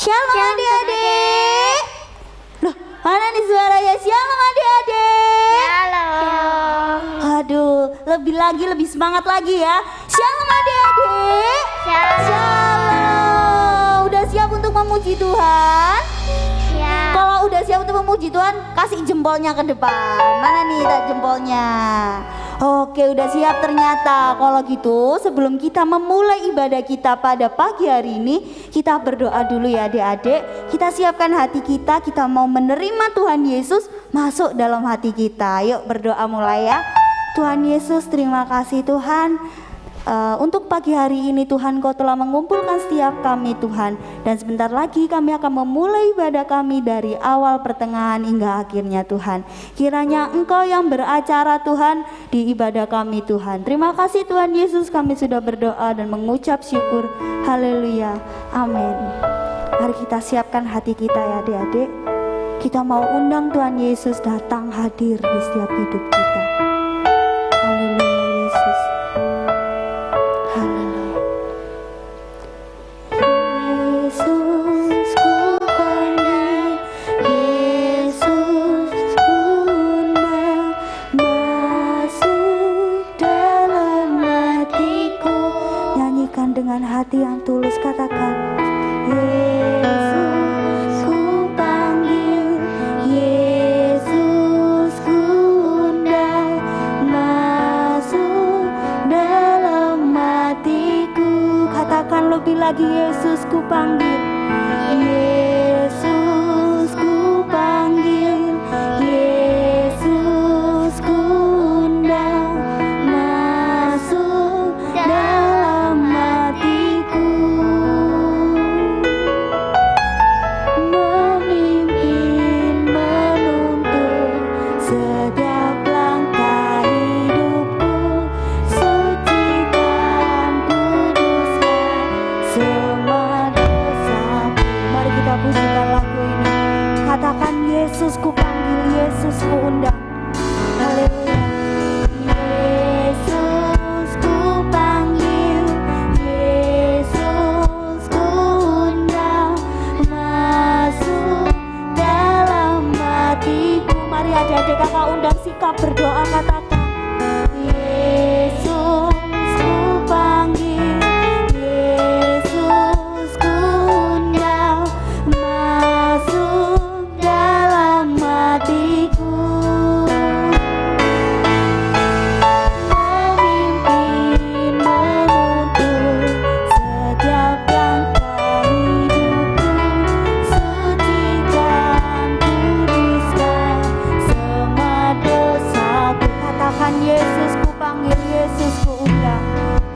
Shalom adik-adik. Loh, mana nih suaranya? Shalom adik-adik. Shalom. Aduh, lebih semangat lagi ya. Shalom adik-adik. Shalom. Udah siap untuk memuji Tuhan? Siap. Kalau udah siap untuk memuji Tuhan, kasih jempolnya ke depan. Mana nih tak jempolnya? Oke, udah siap ternyata. Kalau gitu, sebelum kita memulai ibadah kita pada pagi hari ini, kita berdoa dulu ya adik-adik. Kita siapkan hati kita mau menerima Tuhan Yesus masuk dalam hati kita. Yuk berdoa mulai ya. Tuhan Yesus, terima kasih Tuhan. Untuk pagi hari ini Tuhan, Kau telah mengumpulkan setiap kami Tuhan. Dan sebentar lagi kami akan memulai ibadah kami dari awal pertengahan hingga akhirnya Tuhan. Kiranya Engkau yang beracara Tuhan di ibadah kami Tuhan. Terima kasih Tuhan Yesus, kami sudah berdoa dan mengucap syukur. Haleluya, amin. Mari kita siapkan hati kita ya adik-adik. Kita mau undang Tuhan Yesus datang hadir di setiap hidup kita. Haleluya Yesus. Dengan hati yang tulus katakan, Yesus ku panggil, Yesus ku undang, masuk dalam hatiku. Katakan lebih lagi, Yesus ku panggil, Yesus ku panggil, Yesus ku undang, masuk dalam hatiku, memimpin menuntun setiap langkah hidupku, sucikan kuduskan semua dosaku. Mari kita pujikan lagu ini. Katakan, Yesus ku panggil, Yesus ku undang. Haleluya. Yesus ku panggil, Yesus ku undang, masuk dalam hatiku. Mari adik-adik kakak undang sikap berdoa, katakan, Yesus ku panggil, Yesus ku undang, masuk dalam hatiku, memimpin menuntun setiap langkah hidupku, sucikan kuduskan semua dosaku. Katakan, Yesus ku panggil, Yesus ku undang,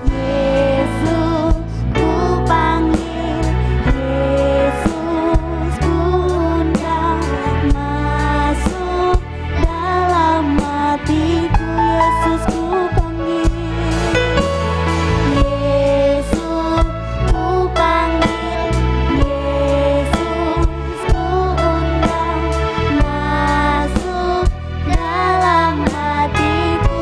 Yesus ku panggil, Yesus ku undang, masuk dalam hatiku. Yesus ku panggil, Yesus ku panggil, Yesus ku undang, masuk dalam hatiku,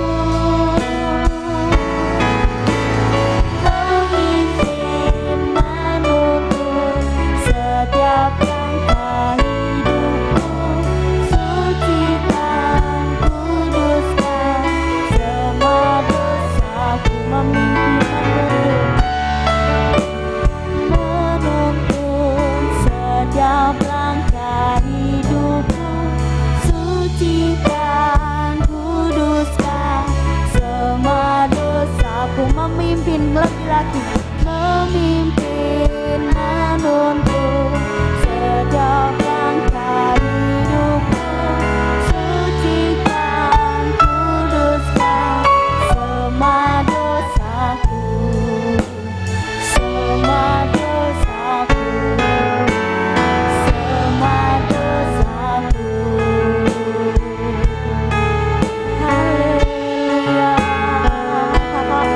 memimpin menuntun setiap langkah hidupku, sucikan kuduskan semua dosaku, memimpin menuntun setiap langkah hidupku, sucikan kuduskan semua dosaku, memimpin lebih lagi, memimpin menuntun setiap langkah hidupku, sucikan kuduskan semua dosaku, semua dosaku, semua dosaku. Haleluya. Kakak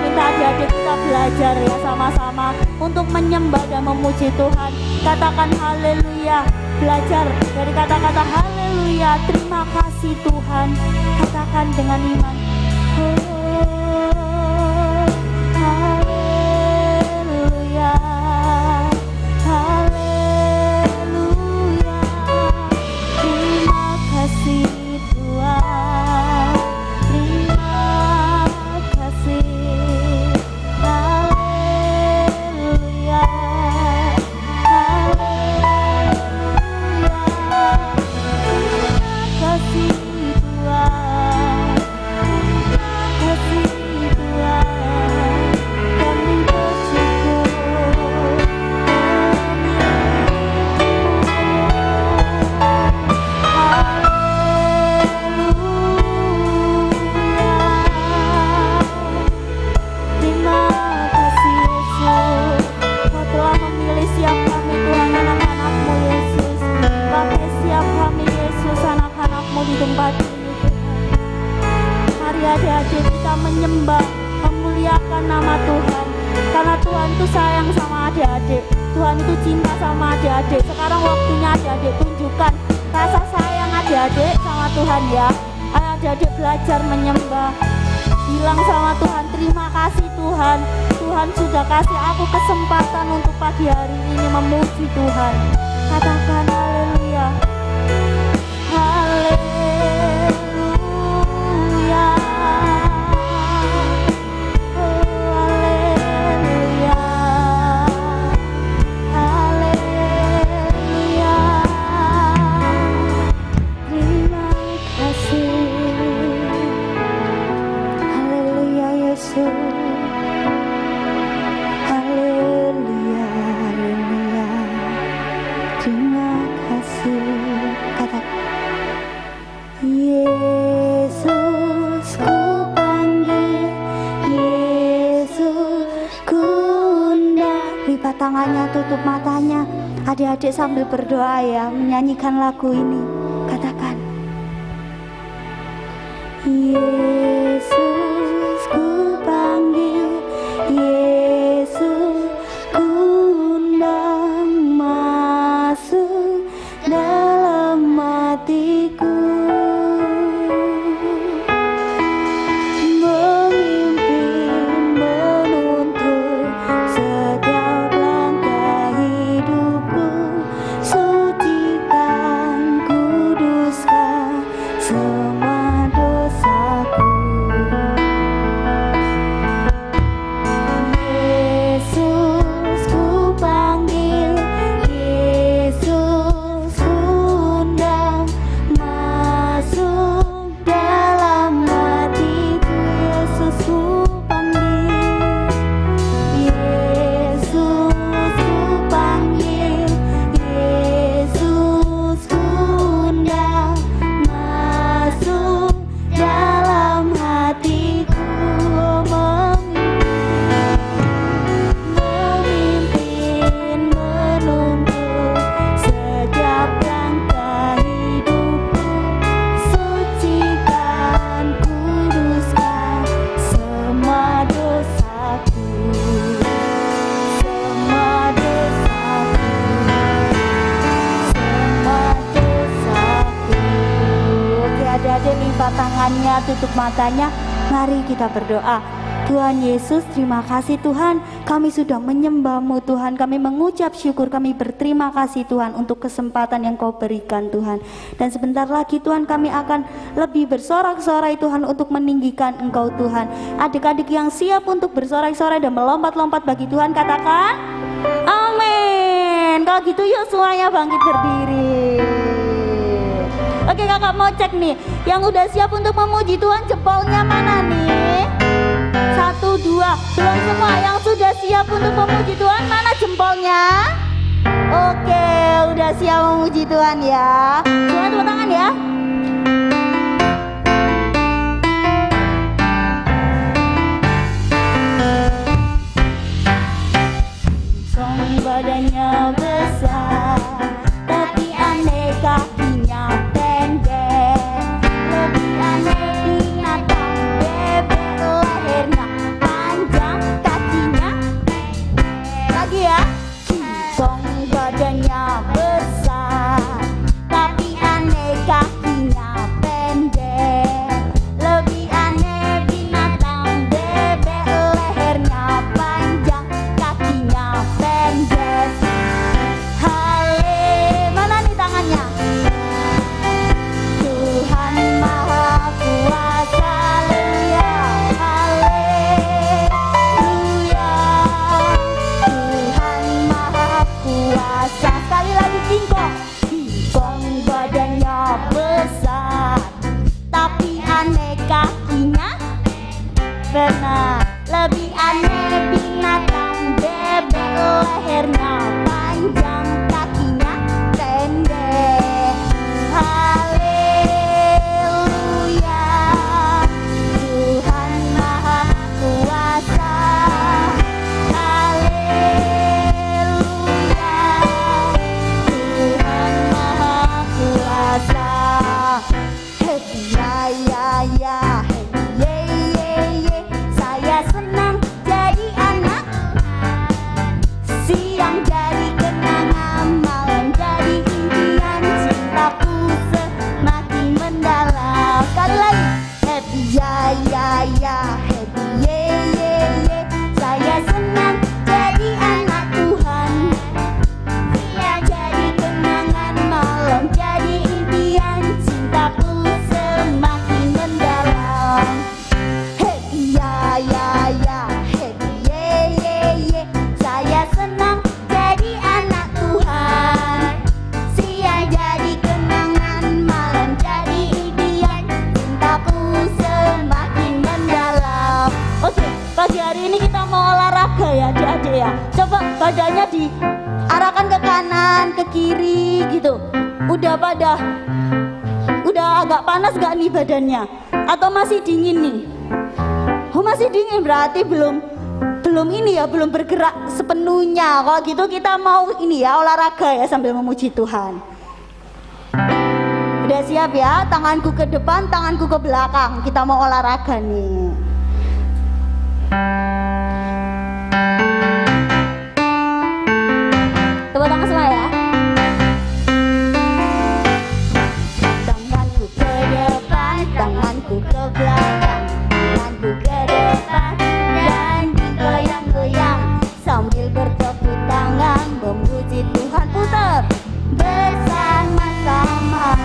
minta adik-adik kita belajar ya sama-sama untuk menyembah dan memuji Tuhan. Katakan haleluya. Belajar dari kata-kata haleluya. Terima kasih Tuhan. Katakan dengan iman. Haleluya. Haleluya. adik-adik kita menyembah, memuliakan nama Tuhan. Karena Tuhan itu sayang sama adik-adik, Tuhan itu cinta sama adik-adik. Sekarang waktunya adik-adik tunjukkan rasa sayang adik-adik sama Tuhan ya. Ayo adik-adik belajar menyembah, bilang sama Tuhan, terima kasih Tuhan. Tuhan sudah kasih aku kesempatan untuk pagi hari ini memuji Tuhan. Katakan haleluya, haleluya, oh haleluya, haleluya. Terima kasih, haleluya Yesus. Haleluya, haleluya. Terima kasih. Kata Yesus ku panggil, Yesus ku undang. Lipat tangannya, tutup matanya. Adik-adik sambil berdoa ya, menyanyikan lagu ini. Katakan Yesus ku panggil, Yesus ku undang masuk dalam hatiku, memimpin, menuntun setiap langkah hidupku, sucikan, kuduskan semua dosaku. Yesus ku panggil, Yesus ku undang masuk dalam hatiku. Yesus ku panggil, Yesus ku panggil, Yesus ku undang masuk dalam hatiku, memimpin, menuntun setiap langkah hidupku, sucikan, kuduskan semua dosaku, semua dosaku, semua dosaku. Oke, adik-adik lipat tangannya, tutup matanya. Mari kita berdoa. Tuhan Yesus, terima kasih Tuhan, kami sudah menyembah-Mu Tuhan, kami mengucap syukur, kami berterima kasih Tuhan untuk kesempatan yang Kau berikan Tuhan. Dan sebentar lagi Tuhan kami akan lebih bersorak-sorai Tuhan untuk meninggikan Engkau Tuhan. Adik-adik yang siap untuk bersorak-sorai dan melompat-lompat bagi Tuhan, katakan amin. Kalau gitu yuk semuanya bangkit berdiri. Oke, kakak mau cek nih, yang udah siap untuk memuji Tuhan jempolnya mana nih? 1, 2, belum semua. Yang sudah siap untuk memuji Tuhan mana jempolnya? Oke, udah siap memuji Tuhan ya. Semua tepuk tangan ya. Kong badannya besar, tapi aneh kakinya pendek. Lebih aneh binatang bebek, lehernya panjang, kakinya lagi ya. Kong badannya besar, tapi aneh kakinya ya. Coba badannya diarahkan ke kanan, ke kiri gitu. Udah agak panas gak nih badannya? Atau masih dingin nih? Oh masih dingin, berarti belum ini ya, belum bergerak sepenuhnya. Kalau gitu kita mau ini ya, olahraga ya sambil memuji Tuhan. Udah siap ya? Tanganku ke depan, tanganku ke belakang. Kita mau olahraga nih. Tepuk tangan semua ya. Tanganku ke depan, tanganku ke belakang, tanganku ke depan dan digoyang-goyang sambil bertepuk tangan memuji Tuhan. Putar bersama-sama.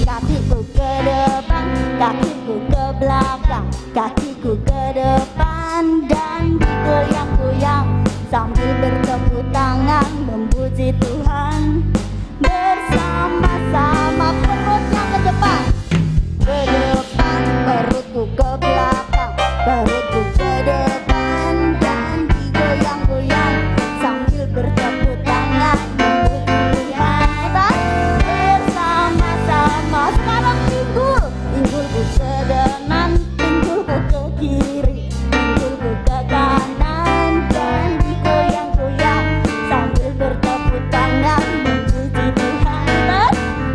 Kakiku ke depan, kakiku ke belakang, kakiku ke depan dan digoyang-goyang sambil bertepuk tangan memuji Tuhan. Bersama-sama, perutnya ke depan, perutku ke belakang, perutku ke depan dan digoyang-goyang sambil bertepuk tangan memuji Tuhan. Bersama-sama, sekarang pinggulku ke kanan, pinggulku ke kiri, pinggulku ke kanan dan digoyang-goyang sambil bertepuk tangan memuji Tuhan.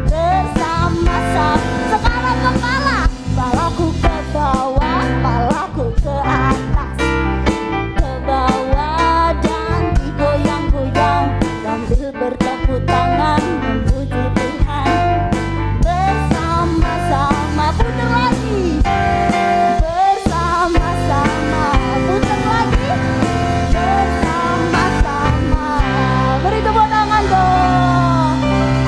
Bersama-sama, sekarang kepalaku ke bawah, kepalaku ke atas, ke bawah dan digoyang-goyang sambil bertepuk tangan memuji Tuhan. Bersama-sama, putar lagi. Bersama-sama, putar lagi. Bersama-sama, beri tepuk tangan dong.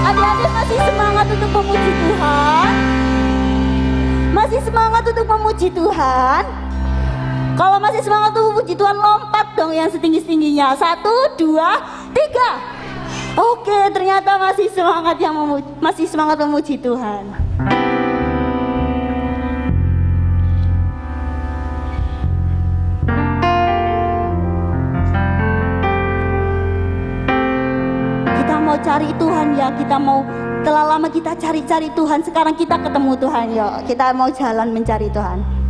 Adik-adik masih semangat untuk memuji Tuhan? Masih semangat untuk memuji Tuhan? Kalau masih semangat untuk memuji Tuhan, lompat dong yang setinggi-tingginya. 1, 2, 3. Oke, ternyata masih semangat masih semangat memuji Tuhan. Kita mau cari Tuhan ya, kita mau, telah lama kita cari-cari Tuhan, sekarang kita ketemu Tuhan. Yuk, kita mau jalan mencari Tuhan.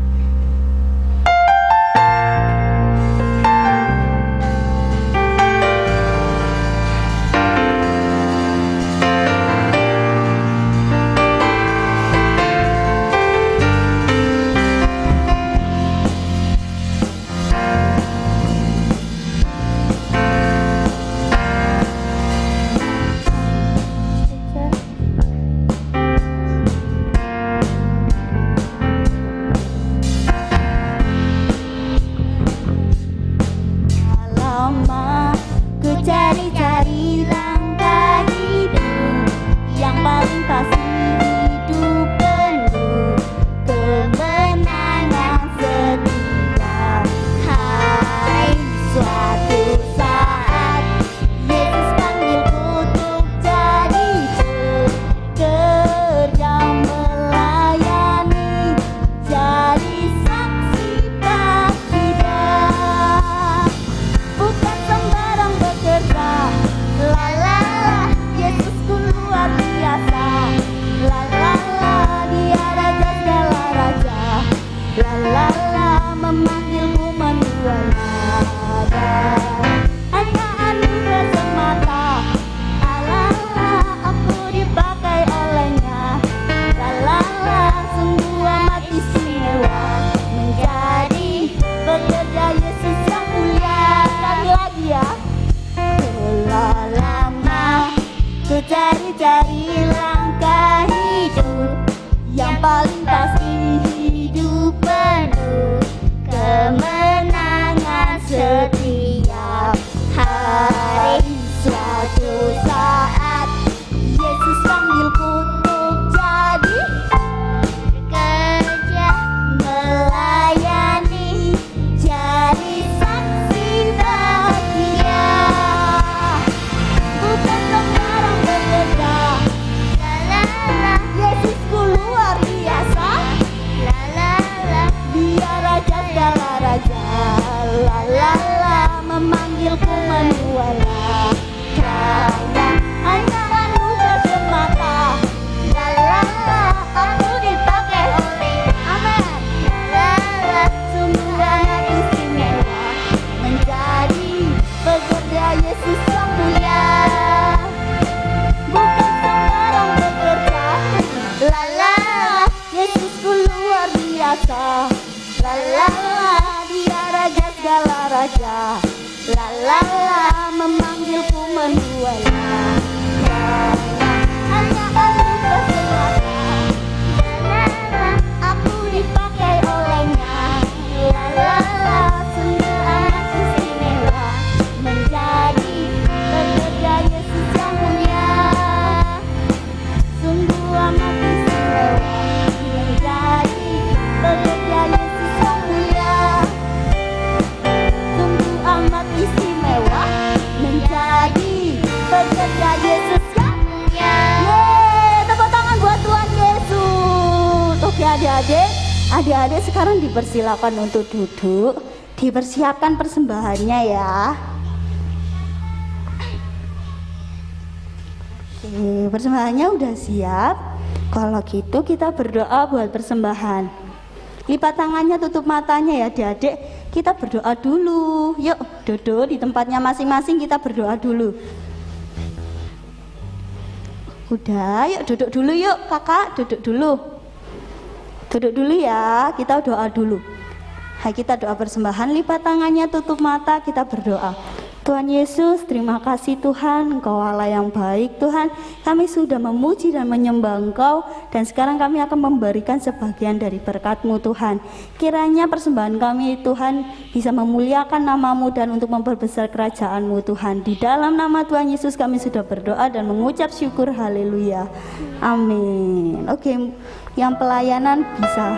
Lama ku cari-cari langkah hidup yang paling pasti, hidup penuh kemenangan setiap hari. Suatu saat Yesus panggilku untuk jadi pekerja melayani, jadi saksi bagi Dia. Bukan sembarang bekerja, la la la, Yesusku luar biasa, la la la, Dia raja segala raja, la la la, memanggilku menuai nada. Hanya anugerah semata, ala-la, aku dipakai olehnya, la la la, sungguh amat istimewa menjadi pekerja Yesus yang mulia. Sekali lagi ya. Telah lama ku cari-cari langkah hidup yang paling pasti, hidup penuh kemenangan setiap hari. Suatu saat Yesus panggilku untuk jadi pekerja melayani, jadi saksi bagi Dia. Bukan sembarang bekerja, la la la, Yesusku luar biasa, la la la, Dia raja segala raja, la la la, memang saja. La la la, memanggilku mendua. La la, hanya anugerah semata. La la, aku dipakai olehnya. La la la, sungguh amat istimewa menjadi pekerja Yesus yang mulia. Sungguh amat istimewa menjadi pekerja Yesus yang mulia. Sungguh amat istimewa menjadi pekerja Yesus yang mulia. Yeay, tepuk tangan buat Tuhan Yesus. Oke adik-adik sekarang dipersilakan untuk duduk. Dipersiapkan persembahannya ya. Oke, persembahannya udah siap. Kalau gitu kita berdoa buat persembahan. Lipat tangannya, tutup matanya ya adik-adik. Kita berdoa dulu. Yuk duduk di tempatnya masing-masing, kita berdoa dulu. Udah, yuk duduk dulu yuk kakak, duduk dulu. Duduk dulu ya, kita doa dulu. Hai, kita doa persembahan, lipat tangannya, tutup mata, kita berdoa. Tuhan Yesus, terima kasih Tuhan, Engkau Allah yang baik Tuhan. Kami sudah memuji dan menyembah Engkau, dan sekarang kami akan memberikan sebagian dari berkat-Mu Tuhan. Kiranya persembahan kami Tuhan bisa memuliakan nama-Mu dan untuk memperbesar kerajaan-Mu Tuhan. Di dalam nama Tuhan Yesus kami sudah berdoa dan mengucap syukur, haleluya, amin. Oke, yang pelayanan bisa.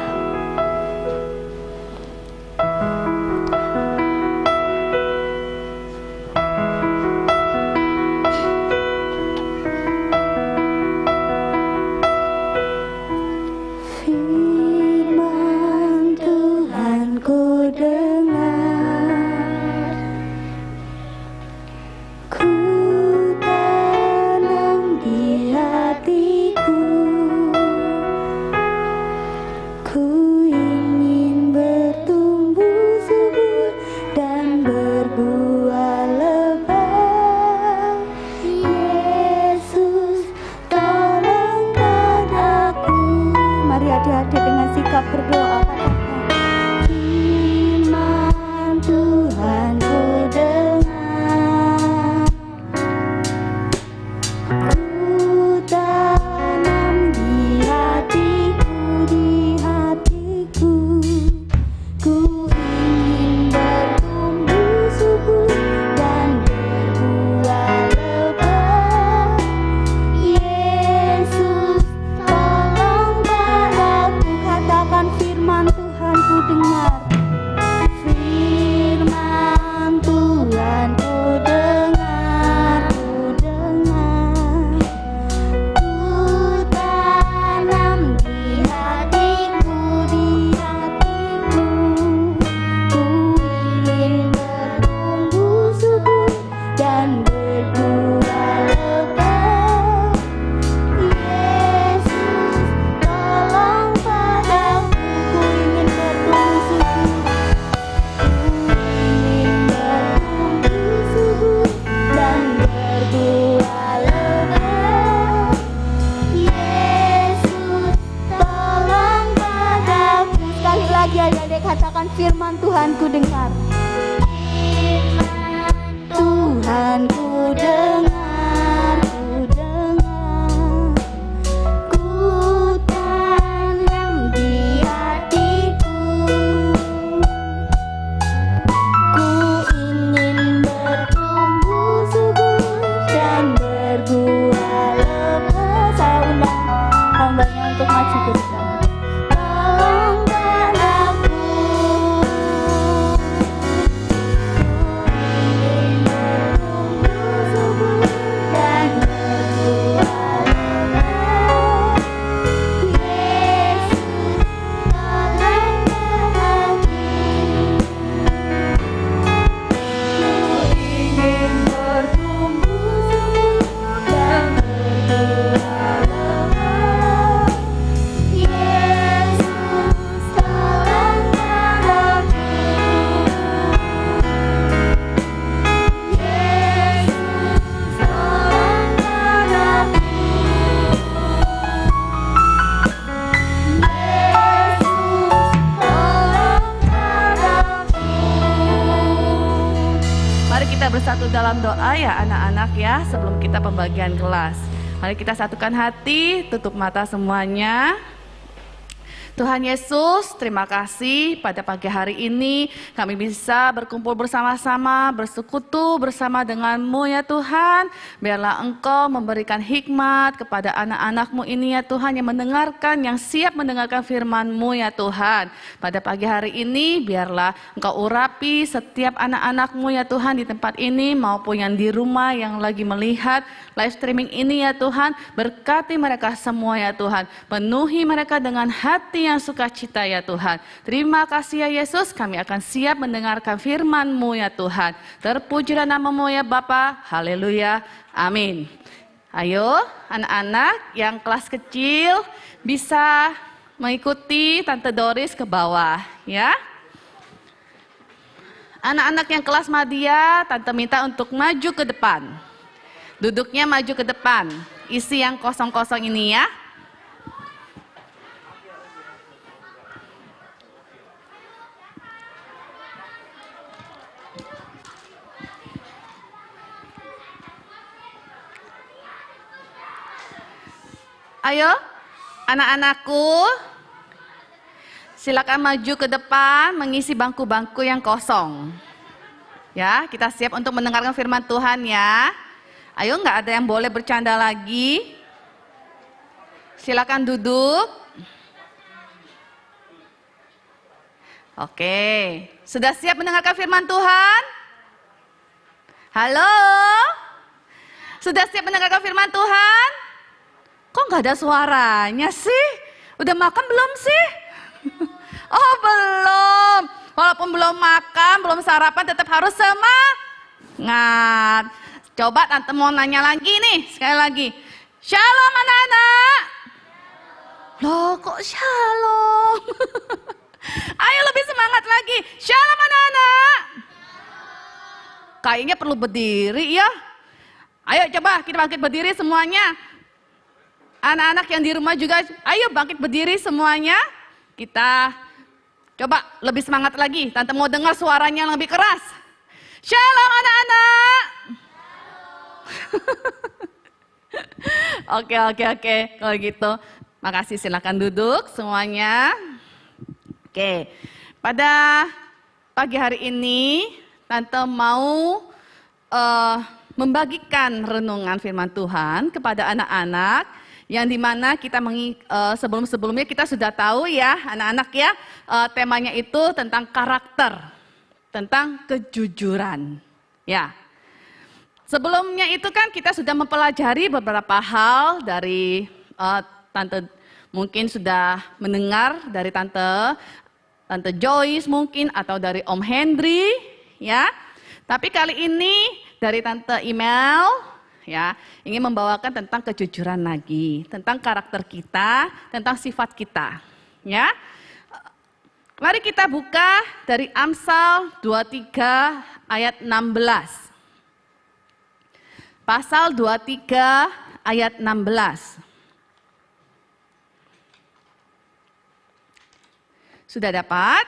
Katakan firman Tuhan ku dengar. Tuhan ku dengar, ku dengar. Ku tanam di hatiku. Ku ingin bertumbuh subur dan berbuah lebat. Saya undang hambanya untuk maju ke depan. Subur bersatu dalam doa ya anak-anak ya sebelum kita pembagian kelas. Mari kita satukan hati, tutup mata semuanya. Tuhan Yesus, terima kasih pada pagi hari ini kami bisa berkumpul bersama-sama, bersekutu bersama dengan-Mu ya Tuhan. Biarlah Engkau memberikan hikmat kepada anak-anak-Mu ini ya Tuhan, yang mendengarkan, yang siap mendengarkan firman-Mu ya Tuhan. Pada pagi hari ini biarlah Engkau urapi setiap anak-anak-Mu ya Tuhan di tempat ini maupun yang di rumah yang lagi melihat live streaming ini ya Tuhan. Berkati mereka semua ya Tuhan, penuhi mereka dengan hati yang sukacita ya Tuhan. Terima kasih ya Yesus, kami akan siap mendengarkan firman-Mu ya Tuhan. Terpujilah nama-Mu ya Bapa. Haleluya. Amin. Ayo anak-anak yang kelas kecil bisa mengikuti Tante Doris ke bawah ya. Anak-anak yang kelas Madya, Tante minta untuk maju ke depan. Duduknya maju ke depan. Isi yang kosong-kosong ini ya. Ayo, anak-anakku, silakan maju ke depan mengisi bangku-bangku yang kosong. Ya, kita siap untuk mendengarkan firman Tuhan ya. Ayo, nggak ada yang boleh bercanda lagi. Silakan duduk. Oke, sudah siap mendengarkan firman Tuhan? Halo? Sudah siap mendengarkan firman Tuhan? Kok nggak ada suaranya sih? Udah makan belum sih? Oh belum. Walaupun belum makan, belum sarapan, tetap harus semangat. Coba Tante mau nanya lagi nih, sekali lagi. Shalom anak-anak. Loh kok shalom? Ayo lebih semangat lagi. Shalom anak-anak. Kayaknya perlu berdiri ya. Ayo coba kita bangkit berdiri semuanya. Anak-anak yang di rumah juga, ayo bangkit berdiri semuanya. Kita coba lebih semangat lagi. Tante mau dengar suaranya yang lebih keras. Shalom anak-anak. Oke. Kalau gitu, makasih, silakan duduk semuanya. Oke, pada pagi hari ini Tante mau membagikan renungan firman Tuhan kepada anak-anak. Yang dimana kita sebelum-sebelumnya kita sudah tahu ya anak-anak ya, temanya itu tentang karakter, tentang kejujuran ya. Sebelumnya itu kan kita sudah mempelajari beberapa hal dari Tante, mungkin sudah mendengar dari Tante Joyce mungkin, atau dari Om Hendry ya. Tapi kali ini dari Tante Email ya, ingin membawakan tentang kejujuran lagi, tentang karakter kita, tentang sifat kita ya. Mari kita buka dari Amsal 23 ayat 16. Pasal 23 ayat 16. Sudah dapat?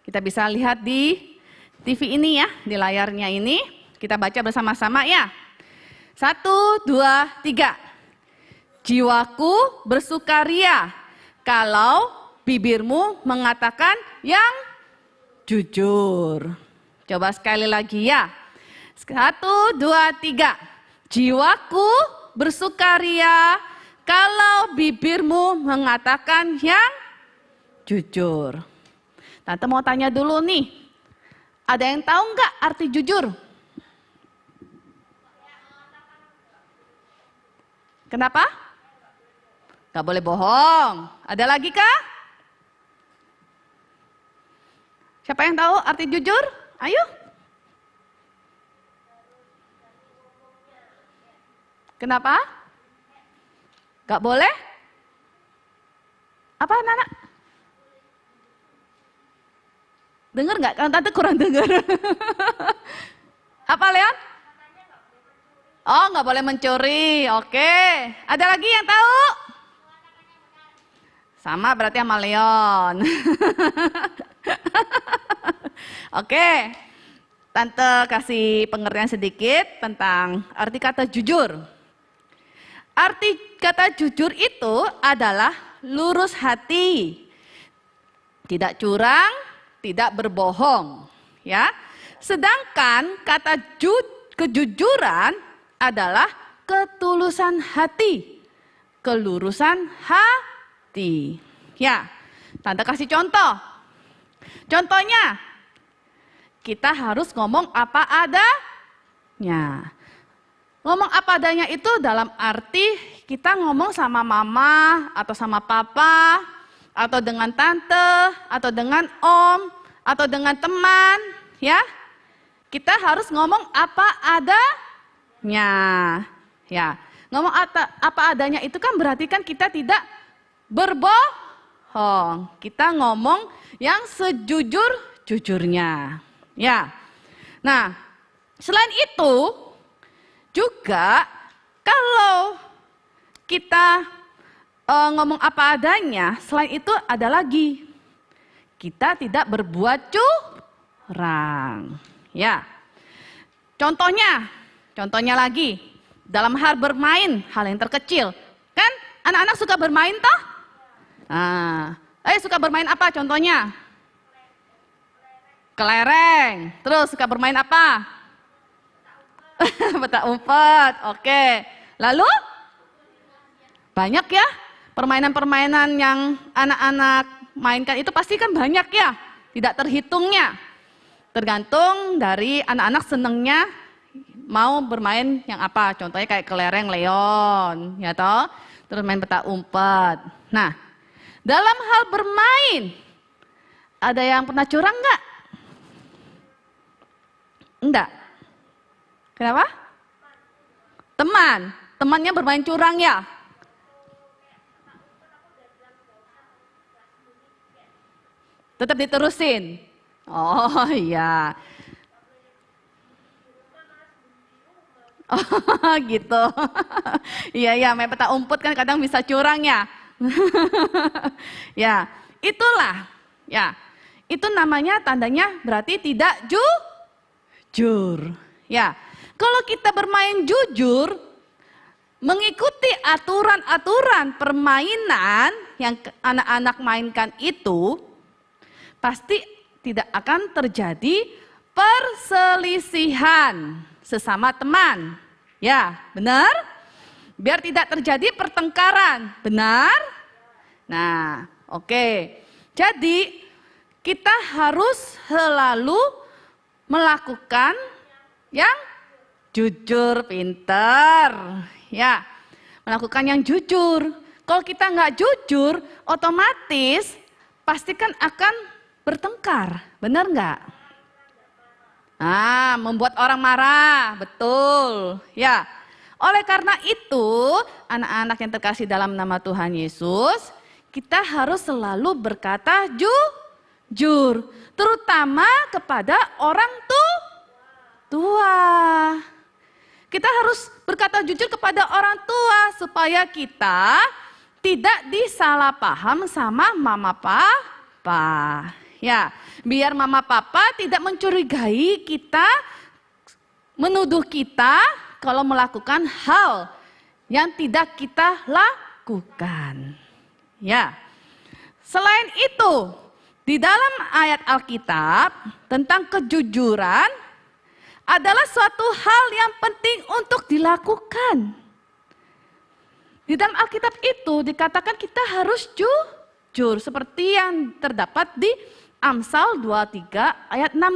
Kita bisa lihat di TV ini ya, di layarnya ini. Kita baca bersama-sama ya. 1, 2, 3. Jiwaku bersukaria kalau bibirmu mengatakan yang jujur. Coba sekali lagi ya. 1, 2, 3. Jiwaku bersukaria kalau bibirmu mengatakan yang jujur. Tante mau tanya dulu nih. Ada yang tahu nggak arti jujur? Kenapa? Gak boleh bohong. Ada lagi kah? Siapa yang tahu arti jujur? Ayo. Kenapa? Gak boleh? Apa anak-anak? Dengar gak? Tante kurang dengar. Apa Leon? Oh, nggak boleh mencuri. Oke. Ada lagi yang tahu? Sama berarti sama Leon. Oke. Tante kasih pengertian sedikit tentang arti kata jujur. Arti kata jujur itu adalah lurus hati, tidak curang, tidak berbohong, ya. Sedangkan kata kejujuran adalah ketulusan hati, kelurusan hati. Ya, Tante kasih contoh. Contohnya, kita harus ngomong apa adanya. Ngomong apa adanya itu dalam arti kita ngomong sama mama atau sama papa, atau dengan tante, atau dengan om, atau dengan teman, ya. Kita harus ngomong apa adanya. Ya, ngomong apa adanya itu kan berarti kan kita tidak berbohong. Kita ngomong yang sejujur-jujurnya. Ya. Nah, selain itu juga kalau kita ngomong apa adanya, selain itu ada lagi. Kita tidak berbuat curang. Ya. Contohnya lagi. Dalam hal bermain, hal yang terkecil. Kan anak-anak suka bermain toh? Suka bermain apa contohnya? Kelereng. Terus suka bermain apa? Petak umpet. Oke. Lalu? Banyak ya permainan-permainan yang anak-anak mainkan itu pasti kan banyak ya. Tidak terhitungnya. Tergantung dari anak-anak senengnya mau bermain yang apa, contohnya kayak kelereng leon, ya toh, terus main petak umpet. Nah, dalam hal bermain, ada yang pernah curang nggak? Enggak. Kenapa? Temannya bermain curang ya? Tetap diterusin. Oh iya. Oh gitu. Iya, main petak umpet kan kadang bisa curang ya. Ya, itulah. Ya, itu namanya tandanya berarti tidak jujur. Ya, kalau kita bermain jujur, mengikuti aturan-aturan permainan yang anak-anak mainkan itu, pasti tidak akan terjadi perselisihan sesama teman. Ya, benar? Biar tidak terjadi pertengkaran. Benar? Nah, oke. Jadi, kita harus selalu melakukan yang jujur, pinter. Ya, melakukan yang jujur. Kalau kita nggak jujur, otomatis pastikan akan bertengkar. Benar nggak? Membuat orang marah, betul. Ya, oleh karena itu, anak-anak yang terkasih dalam nama Tuhan Yesus, kita harus selalu berkata jujur, terutama kepada orang tua. Kita harus berkata jujur kepada orang tua supaya kita tidak disalah paham sama mama papa. Ya, biar mama papa tidak mencurigai kita, menuduh kita kalau melakukan hal yang tidak kita lakukan. Ya. Selain itu, di dalam ayat Alkitab tentang kejujuran adalah suatu hal yang penting untuk dilakukan. Di dalam Alkitab itu dikatakan kita harus jujur seperti yang terdapat di Amsal 23 ayat 16.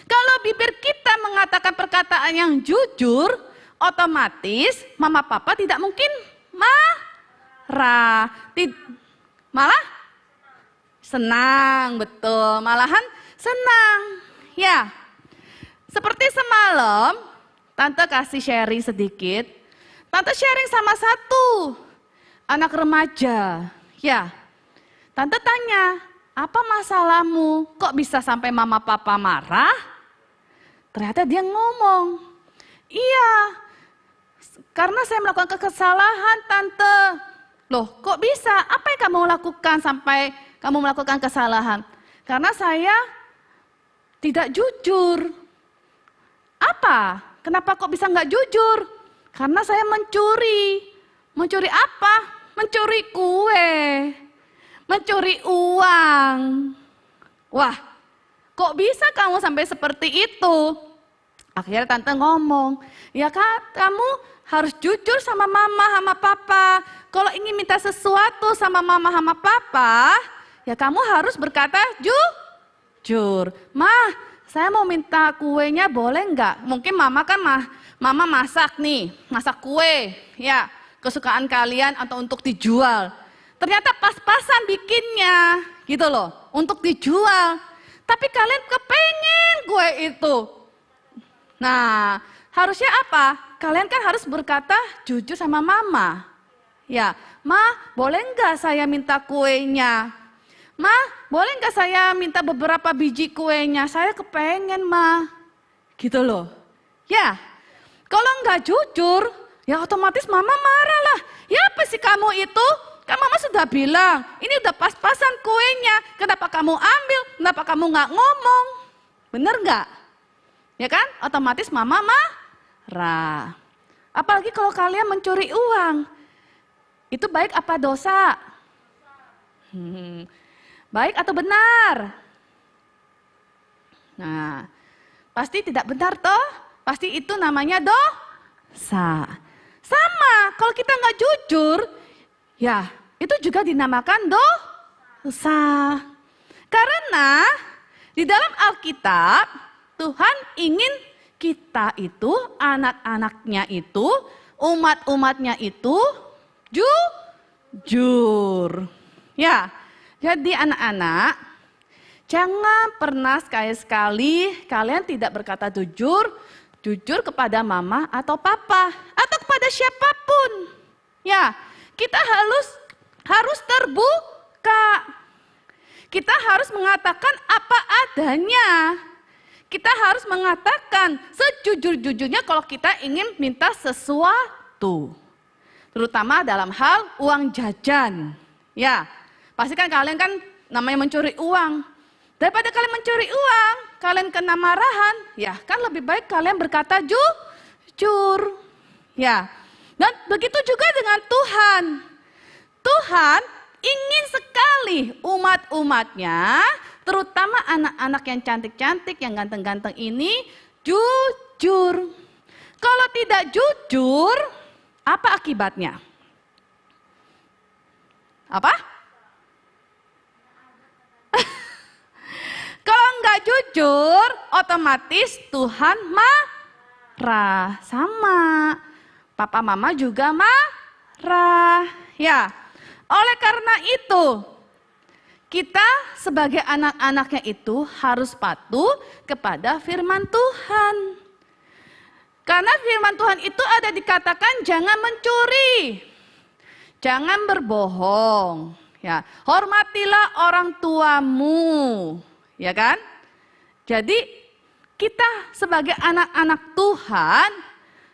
Kalau bibir kita mengatakan perkataan yang jujur, otomatis mama papa tidak mungkin marah. Malah senang, betul. Malahan senang. Ya, seperti semalam, Tante kasih sharing sedikit. Tante sharing sama satu anak remaja. Ya, Tante tanya, apa masalahmu? Kok bisa sampai mama papa marah? Ternyata dia ngomong, iya, karena saya melakukan kesalahan, Tante. Loh, kok bisa? Apa yang kamu lakukan sampai kamu melakukan kesalahan? Karena saya tidak jujur. Apa? Kenapa kok bisa nggak jujur? Karena saya mencuri. Mencuri apa? Mencuri kue. Mencuri uang. Wah, kok bisa kamu sampai seperti itu? Akhirnya tante ngomong, ya kan kamu harus jujur sama mama sama papa. Kalau ingin minta sesuatu sama mama sama papa, ya kamu harus berkata jujur. Mah, saya mau minta kuenya boleh nggak? Mungkin mama kan mama masak nih, masak kue, ya kesukaan kalian atau untuk dijual. Ternyata pas-pasan bikinnya, gitu loh, untuk dijual. Tapi kalian kepengen kue itu. Nah, harusnya apa? Kalian kan harus berkata jujur sama mama. Ya, Ma, boleh nggak saya minta kuenya? Ma, boleh nggak saya minta beberapa biji kuenya? Saya kepengen, Ma. Gitu loh. Ya, kalau nggak jujur, ya otomatis mama marah lah. Ya apa sih kamu itu? Kan mama sudah bilang, ini udah pas-pasan kuenya. Kenapa kamu ambil? Kenapa kamu nggak ngomong? Bener nggak? Ya kan? Otomatis mama marah. Apalagi kalau kalian mencuri uang. Itu baik apa dosa? Baik atau benar? Nah, pasti tidak benar toh? Pasti itu namanya dosa. Sama, kalau kita nggak jujur, ya itu juga dinamakan dosa. Karena di dalam Alkitab, Tuhan ingin kita itu, anak-anaknya itu, umat-umatnya itu jujur. Ya, jadi anak-anak, jangan pernah sekali-sekali kalian tidak berkata jujur kepada mama atau papa atau kepada siapapun. Ya, kita harus terbuka. Kita harus mengatakan apa adanya. Kita harus mengatakan sejujur-jujurnya kalau kita ingin minta sesuatu. Terutama dalam hal uang jajan. Ya, pasti kan kalian kan namanya mencuri uang. Daripada kalian mencuri uang, kalian kena marahan. Ya, kan lebih baik kalian berkata jujur. Ya, dan begitu juga dengan Tuhan. Tuhan ingin sekali umat-umatnya, terutama anak-anak yang cantik-cantik, yang ganteng-ganteng ini, jujur. Kalau tidak jujur, apa akibatnya? Apa? Kalau nggak jujur, otomatis Tuhan marah. Sama. Papa mama juga marah. Ya, oleh karena itu, kita sebagai anak-anaknya itu harus patuh kepada firman Tuhan. Karena firman Tuhan itu ada dikatakan jangan mencuri, jangan berbohong, ya, hormatilah orang tuamu, ya kan? Jadi kita sebagai anak-anak Tuhan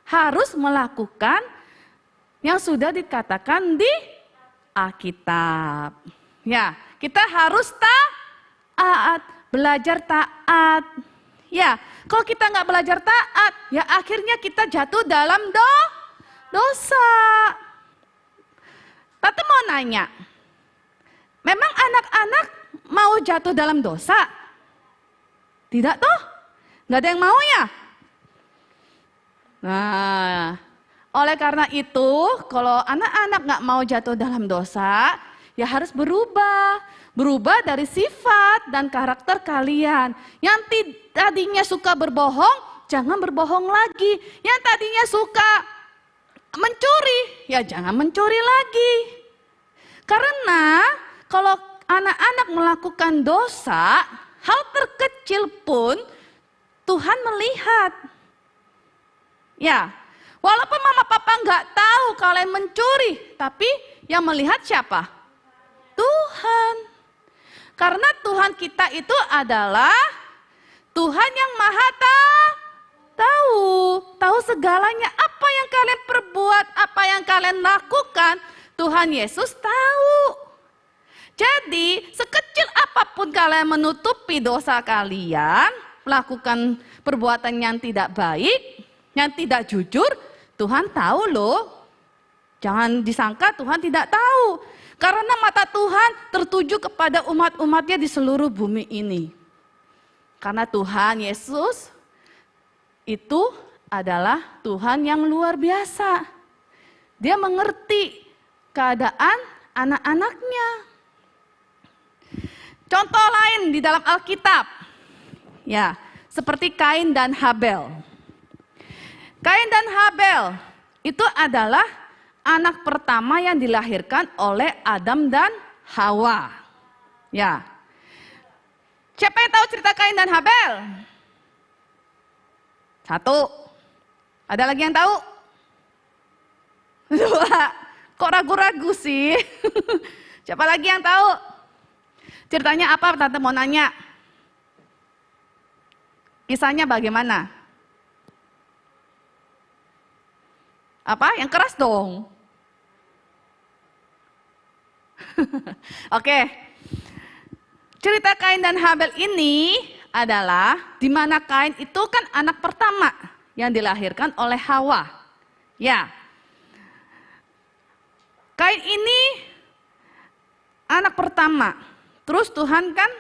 harus melakukan yang sudah dikatakan di Alkitab. Ya, kita harus taat, belajar taat. Ya, kalau kita nggak belajar taat, ya akhirnya kita jatuh dalam dosa. Tante mau nanya, memang anak-anak mau jatuh dalam dosa? Tidak toh? Nggak ada yang mau ya? Nah, oleh karena itu, kalau anak-anak nggak mau jatuh dalam dosa, ya harus berubah dari sifat dan karakter kalian. Yang tadinya suka berbohong, jangan berbohong lagi. Yang tadinya suka mencuri, ya jangan mencuri lagi. Karena kalau anak-anak melakukan dosa, hal terkecil pun Tuhan melihat. Ya, walaupun mama papa nggak tahu kalian mencuri, tapi yang melihat siapa? Tuhan. Karena Tuhan kita itu adalah Tuhan yang maha tahu segalanya. Apa yang kalian perbuat, apa yang kalian lakukan, Tuhan Yesus tahu. Jadi sekecil apapun kalian menutupi dosa kalian, melakukan perbuatan yang tidak baik, yang tidak jujur, Tuhan tahu loh. Jangan disangka Tuhan tidak tahu. Karena mata Tuhan tertuju kepada umat-umatnya di seluruh bumi ini. Karena Tuhan Yesus itu adalah Tuhan yang luar biasa. Dia mengerti keadaan anak-anaknya. Contoh lain di dalam Alkitab. Ya, seperti Kain dan Habel. Kain dan Habel itu adalah anak pertama yang dilahirkan oleh Adam dan Hawa. Ya. Siapa yang tahu cerita Kain dan Habel? Satu. Ada lagi yang tahu? Dua. Kok ragu-ragu sih? Siapa lagi yang tahu? Ceritanya apa? Tante mau nanya. Kisahnya bagaimana? Apa? Yang keras dong. Oke. Cerita Kain dan Habel ini adalah di mana Kain itu kan anak pertama yang dilahirkan oleh Hawa. Ya. Kain ini anak pertama. Terus Tuhan kan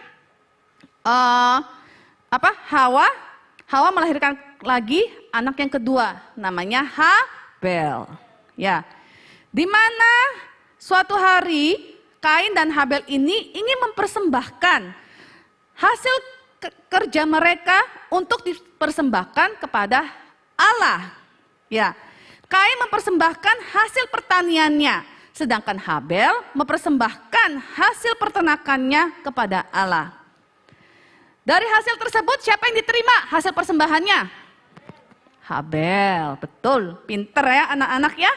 Hawa melahirkan lagi anak yang kedua namanya Habel. Ya. Di mana suatu hari Kain dan Habel ini ingin mempersembahkan hasil kerja mereka untuk dipersembahkan kepada Allah. Ya. Kain mempersembahkan hasil pertaniannya, sedangkan Habel mempersembahkan hasil peternakannya kepada Allah. Dari hasil tersebut siapa yang diterima hasil persembahannya? Habel, betul. Pinter ya anak-anak ya.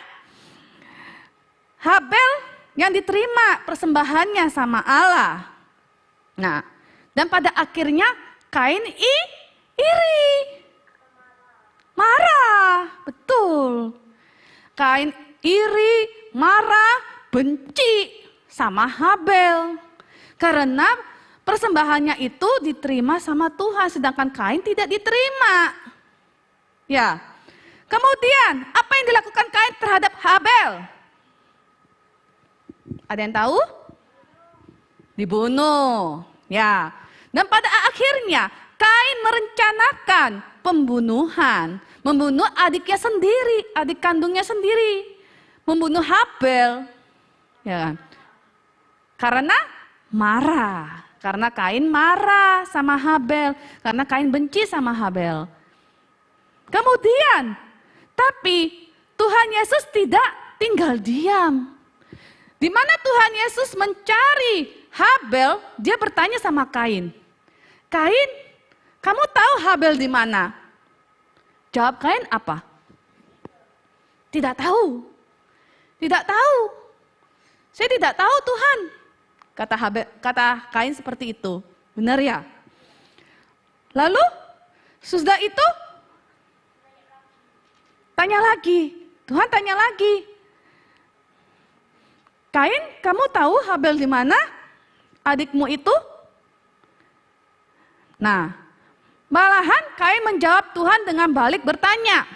Habel yang diterima persembahannya sama Allah. Nah, dan pada akhirnya Kain iri. Marah, betul. Kain iri, marah, benci sama Habel. Karena persembahannya itu diterima sama Tuhan, sedangkan Kain tidak diterima. Ya. Kemudian, apa yang dilakukan Kain terhadap Habel? Ada yang tahu? Dibunuh. Ya. Dan pada akhirnya Kain merencanakan pembunuhan, membunuh adiknya sendiri, adik kandungnya sendiri, membunuh Habel. Ya. Karena marah, karena Kain marah sama Habel, karena Kain benci sama Habel. Kemudian, tapi Tuhan Yesus tidak tinggal diam. Di mana Tuhan Yesus mencari Habel, dia bertanya sama Kain. Kain, kamu tahu Habel di mana? Jawab Kain apa? Tidak tahu. Tidak tahu. Saya tidak tahu Tuhan. Kata Kain seperti itu. Benar ya? Lalu, sudah itu, tanya lagi. Tuhan tanya lagi. Kain, kamu tahu Habel di mana? Adikmu itu? Nah, malahan Kain menjawab Tuhan dengan balik bertanya,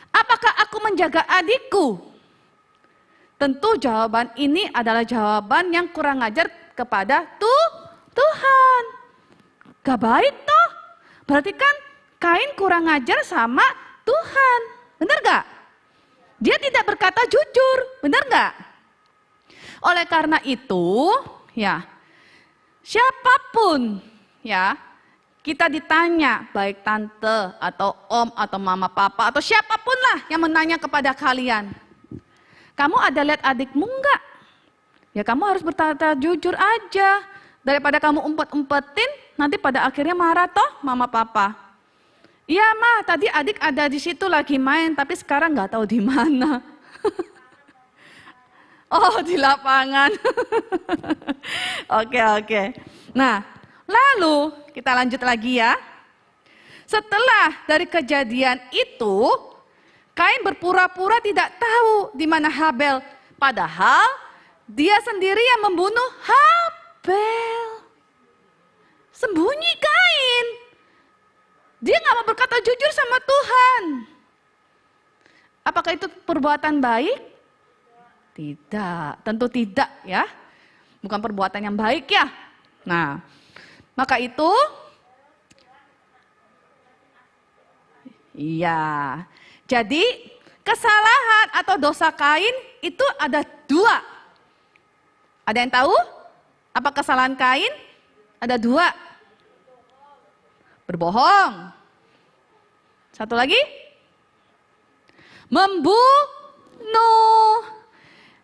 apakah aku menjaga adikku? Tentu jawaban ini adalah jawaban yang kurang ajar kepada Tuhan. Gak baik toh? Berarti kan Kain kurang ajar sama Tuhan. Benar gak? Dia tidak berkata jujur. Benar gak? Oleh karena itu, ya, siapapun, ya, kita ditanya, baik tante atau om atau mama papa atau siapapun lah yang menanya kepada kalian, kamu ada lihat adikmu enggak? Ya kamu harus berkata jujur aja, daripada kamu umpet-umpetin, nanti pada akhirnya marah toh mama papa. Iya mah, tadi adik ada di situ lagi main, tapi sekarang nggak tahu di mana. Oh, di lapangan. Oke. Nah, lalu kita lanjut lagi ya. Setelah dari kejadian itu, Kain berpura-pura tidak tahu di mana Habel. Padahal dia sendiri yang membunuh Habel. Sembunyi Kain. Dia nggak mau berkata jujur sama Tuhan. Apakah itu perbuatan baik? Tidak, tentu tidak ya. Bukan perbuatan yang baik ya. Nah, maka itu, iya. Jadi kesalahan atau dosa Kain itu ada dua. Ada yang tahu? Apa kesalahan Kain? Ada dua. Berbohong. Satu lagi? Membunuh.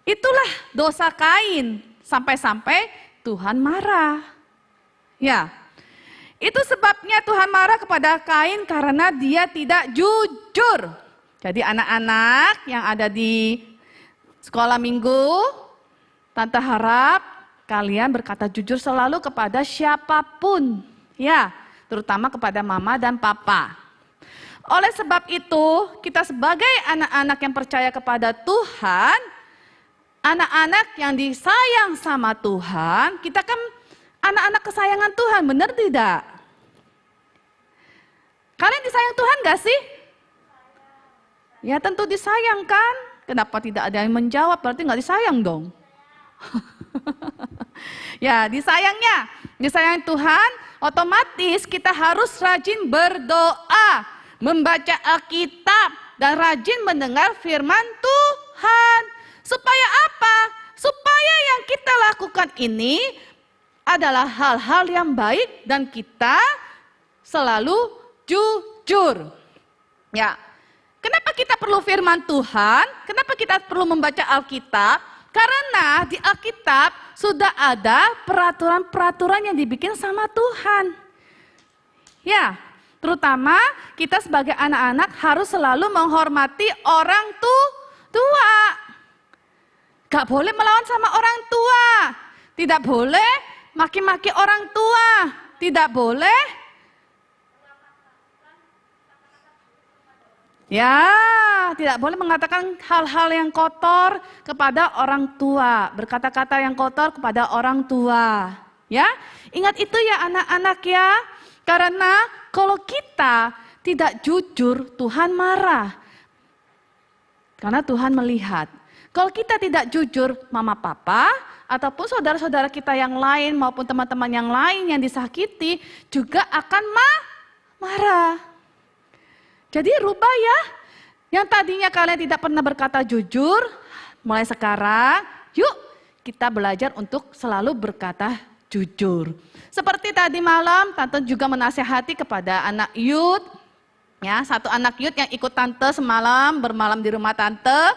Itulah dosa Kain. Sampai-sampai Tuhan marah. Ya. Itu sebabnya Tuhan marah kepada Kain karena dia tidak jujur. Jadi anak-anak yang ada di sekolah minggu, Tante harap kalian berkata jujur selalu kepada siapapun. Ya, terutama kepada mama dan papa. Oleh sebab itu, kita sebagai anak-anak yang percaya kepada Tuhan, anak-anak yang disayang sama Tuhan, kita kan anak-anak kesayangan Tuhan, benar tidak? Kalian disayang Tuhan gak sih? Ya tentu disayang kan? Kenapa tidak ada yang menjawab? Berarti gak disayang dong. Ya disayangnya, disayang Tuhan, otomatis kita harus rajin berdoa, membaca Alkitab, dan rajin mendengar firman Tuhan. Supaya apa? Supaya yang kita lakukan ini adalah hal-hal yang baik dan kita selalu jujur. Ya. Kenapa kita perlu firman Tuhan? Kenapa kita perlu membaca Alkitab? Karena di Alkitab sudah ada peraturan-peraturan yang dibikin sama Tuhan. Ya, terutama kita sebagai anak-anak harus selalu menghormati orang tua. Gak boleh melawan sama orang tua. Tidak boleh maki-maki orang tua. Tidak boleh. Ya, tidak boleh mengatakan hal-hal yang kotor kepada orang tua. Berkata-kata yang kotor kepada orang tua. Ya, ingat itu ya anak-anak ya. Karena kalau kita tidak jujur, Tuhan marah. Karena Tuhan melihat. Kalau kita tidak jujur, mama papa ataupun saudara-saudara kita yang lain maupun teman-teman yang lain yang disakiti juga akan marah. Jadi rubah ya, yang tadinya kalian tidak pernah berkata jujur, mulai sekarang yuk kita belajar untuk selalu berkata jujur. Seperti tadi malam, Tante juga menasihati kepada anak youth, ya, satu anak youth yang ikut Tante semalam, bermalam di rumah Tante.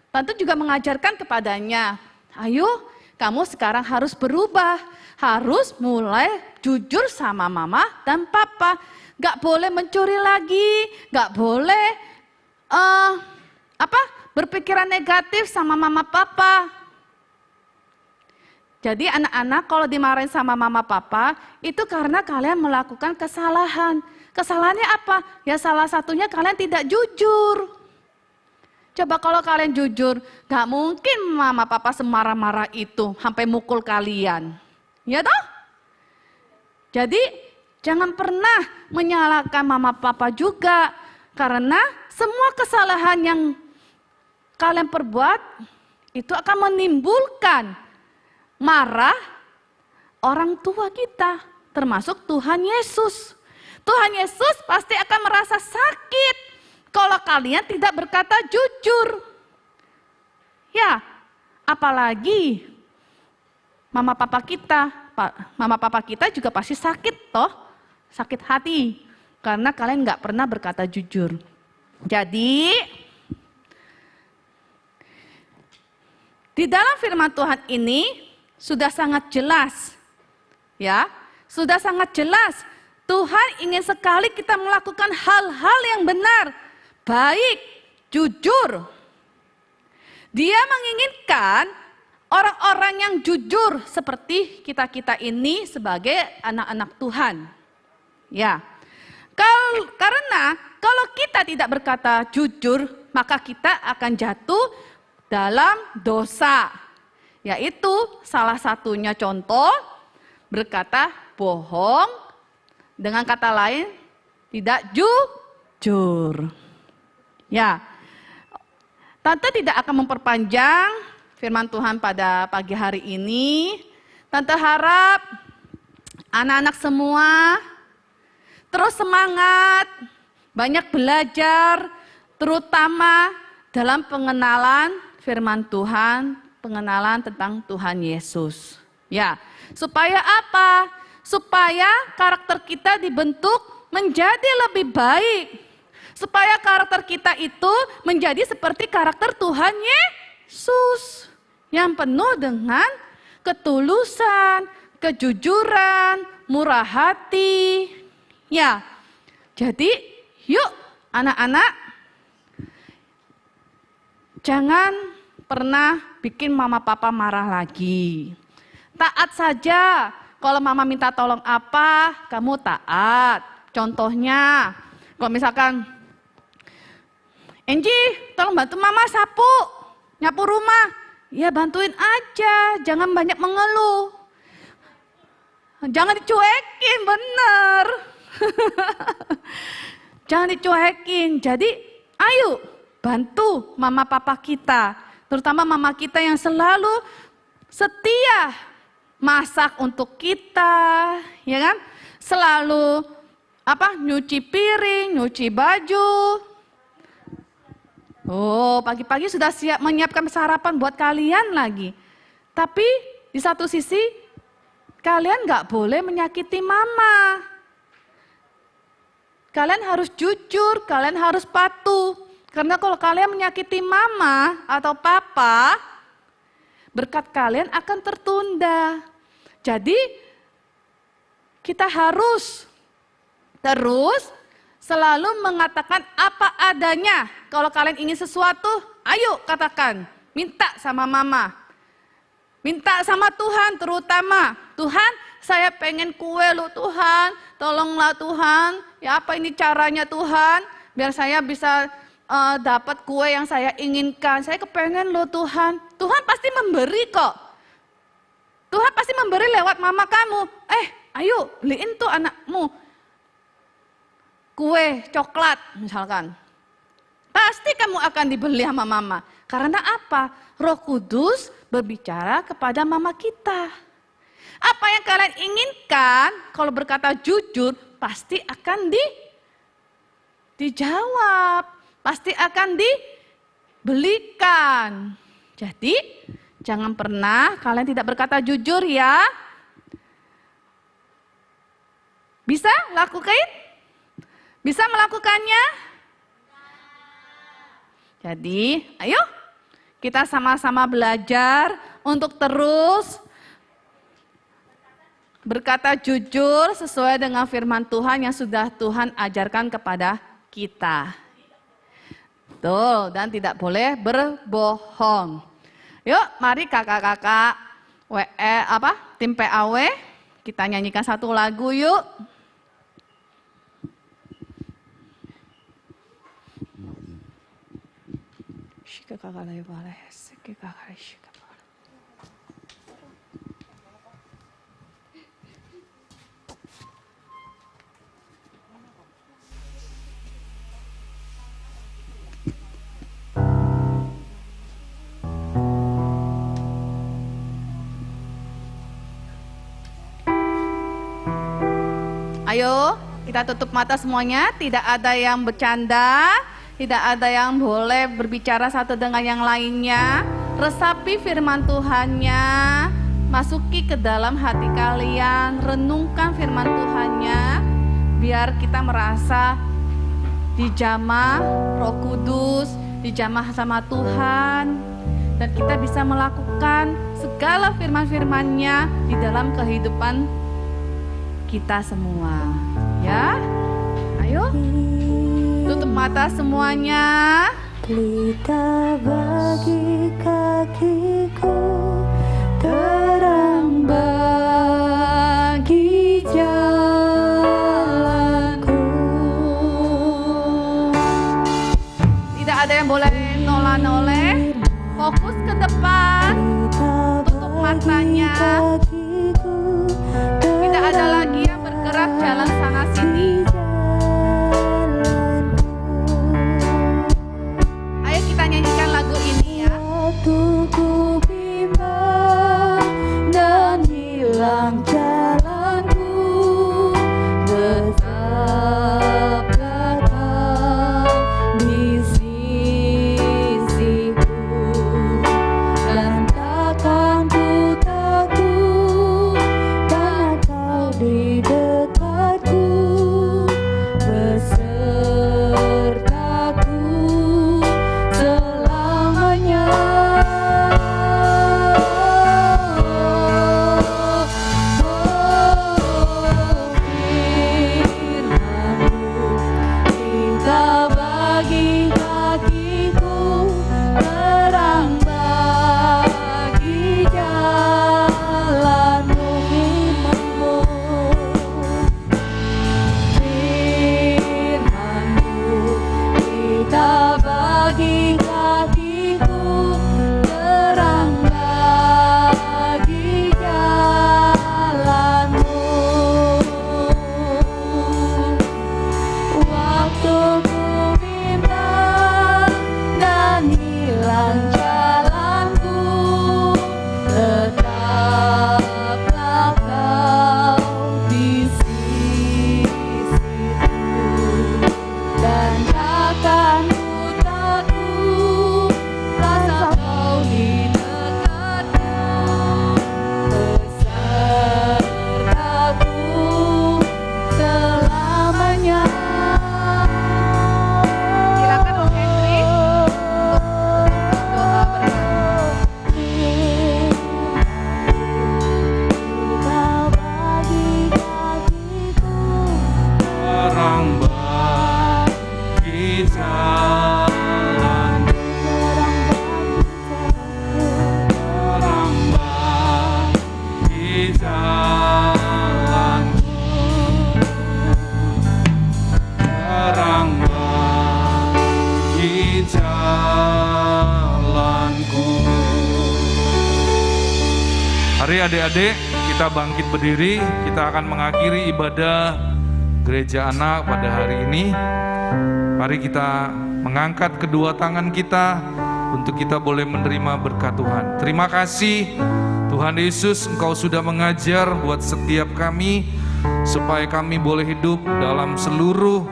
Tante juga mengajarkan kepadanya, ayo kamu sekarang harus berubah, harus mulai jujur sama mama dan papa. Gak boleh mencuri lagi, gak boleh berpikiran negatif sama mama papa. Jadi anak-anak kalau dimarahin sama mama papa itu karena kalian melakukan kesalahan. Kesalahannya apa? Ya salah satunya kalian tidak jujur. Coba kalau kalian jujur, gak mungkin mama papa semarah-marah itu sampai mukul kalian. Ya toh? Jadi jangan pernah menyalahkan mama papa juga. Karena semua kesalahan yang kalian perbuat itu akan menimbulkan marah orang tua kita. Termasuk Tuhan Yesus. Tuhan Yesus pasti akan merasa sakit kalau kalian tidak berkata jujur. Ya, apalagi mama papa kita juga pasti sakit toh. Sakit hati karena kalian gak pernah berkata jujur. Jadi di dalam firman Tuhan ini sudah sangat jelas, ya, sudah sangat jelas Tuhan ingin sekali kita melakukan hal-hal yang benar, baik, jujur. Dia menginginkan orang-orang yang jujur seperti kita-kita ini sebagai anak-anak Tuhan. Ya, karena kalau kita tidak berkata jujur, maka kita akan jatuh dalam dosa. Yaitu salah satunya contoh berkata bohong, dengan kata lain tidak jujur. Ya, Tante tidak akan memperpanjang firman Tuhan pada pagi hari ini. Tante harap anak-anak semua terus semangat, banyak belajar, terutama dalam pengenalan firman Tuhan, pengenalan tentang Tuhan Yesus. Ya, supaya apa? Supaya karakter kita dibentuk menjadi lebih baik. Supaya karakter kita itu menjadi seperti karakter Tuhan Yesus. Yang penuh dengan ketulusan, kejujuran, murah hati. Ya, jadi yuk anak-anak, jangan pernah bikin mama papa marah lagi. Taat saja, kalau mama minta tolong apa, kamu taat. Contohnya, kalau misalkan, Enji, tolong bantu mama sapu, nyapu rumah. Ya bantuin aja, jangan banyak mengeluh. Jangan dicuekin, bener. Jangan dicuekin. Jadi ayo bantu mama papa kita. Terutama mama kita yang selalu setia masak untuk kita. Ya kan? Selalu nyuci piring, nyuci baju. Oh, pagi-pagi sudah siap menyiapkan sarapan buat kalian lagi. Tapi di satu sisi, kalian gak boleh menyakiti mama. Kalian harus jujur, kalian harus patuh. Karena kalau kalian menyakiti mama atau papa, berkat kalian akan tertunda. Jadi, kita harus terus selalu mengatakan apa adanya. Kalau kalian ingin sesuatu, ayo katakan. Minta sama mama. Minta sama Tuhan terutama. Tuhan, saya pengen kue loh Tuhan. Tolonglah Tuhan. Ya apa ini caranya Tuhan? Biar saya bisa dapat kue yang saya inginkan. Saya kepengen loh Tuhan. Tuhan pasti memberi kok. Tuhan pasti memberi lewat mama kamu. Ayo beliin tuh anakmu kue coklat misalkan. Pasti kamu akan dibeli sama mama. Karena apa? Roh Kudus berbicara kepada mama kita. Apa yang kalian inginkan, kalau berkata jujur, pasti akan dijawab. Pasti akan dibelikan. Jadi, jangan pernah kalian tidak berkata jujur ya. Bisa lakukan? Bisa melakukannya? Jadi, ayo kita sama-sama belajar untuk terus berkata jujur sesuai dengan firman Tuhan yang sudah Tuhan ajarkan kepada kita. Betul, dan tidak boleh berbohong. Yuk, mari kakak-kakak tim PAW, kita nyanyikan satu lagu yuk. Ayo, kita tutup mata semuanya, tidak ada yang bercanda, tidak ada yang boleh berbicara satu dengan yang lainnya. Resapi firman Tuhannya, masuki ke dalam hati kalian, renungkan firman Tuhannya, biar kita merasa dijamah Roh Kudus, dijamah sama Tuhan, dan kita bisa melakukan segala firman-firman-Nya di dalam kehidupan kita semua, ya. Ayo, tutup mata semuanya. Pelita bagi kakiku, terang bagi jalanku. Tidak ada yang boleh noleh-noleh. Fokus ke depan. Tutup matanya. Tidak ada lagi yang bergerak jalan sana sini. Mari adik-adik, kita bangkit berdiri, kita akan mengakhiri ibadah gereja anak pada hari ini. Mari kita mengangkat kedua tangan kita untuk kita boleh menerima berkat Tuhan. Terima kasih Tuhan Yesus, Engkau sudah mengajar buat setiap kami supaya kami boleh hidup dalam seluruh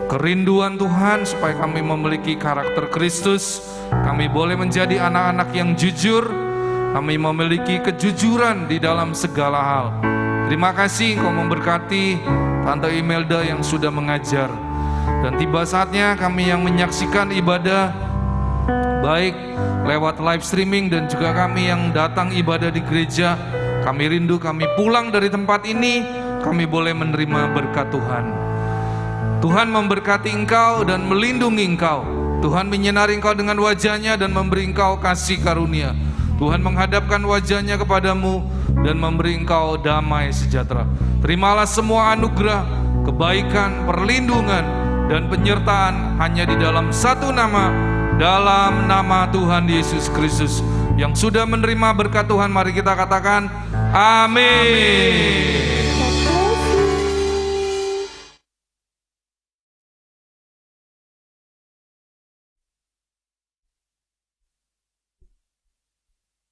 kerinduan Tuhan, supaya kami memiliki karakter Kristus. Kami boleh menjadi anak-anak yang jujur, kami memiliki kejujuran di dalam segala hal. Terima kasih Engkau memberkati Tante Imelda yang sudah mengajar. Dan tiba saatnya kami yang menyaksikan ibadah baik lewat live streaming dan juga kami yang datang ibadah di gereja, kami rindu kami pulang dari tempat ini, kami boleh menerima berkat Tuhan. Tuhan memberkati engkau dan melindungi engkau. Tuhan menyinari engkau dengan wajahnya dan memberi engkau kasih karunia. Tuhan menghadapkan wajahnya kepadamu dan memberi engkau damai sejahtera. Terimalah semua anugerah, kebaikan, perlindungan, dan penyertaan hanya di dalam satu nama, dalam nama Tuhan Yesus Kristus. Yang sudah menerima berkat Tuhan, mari kita katakan amin.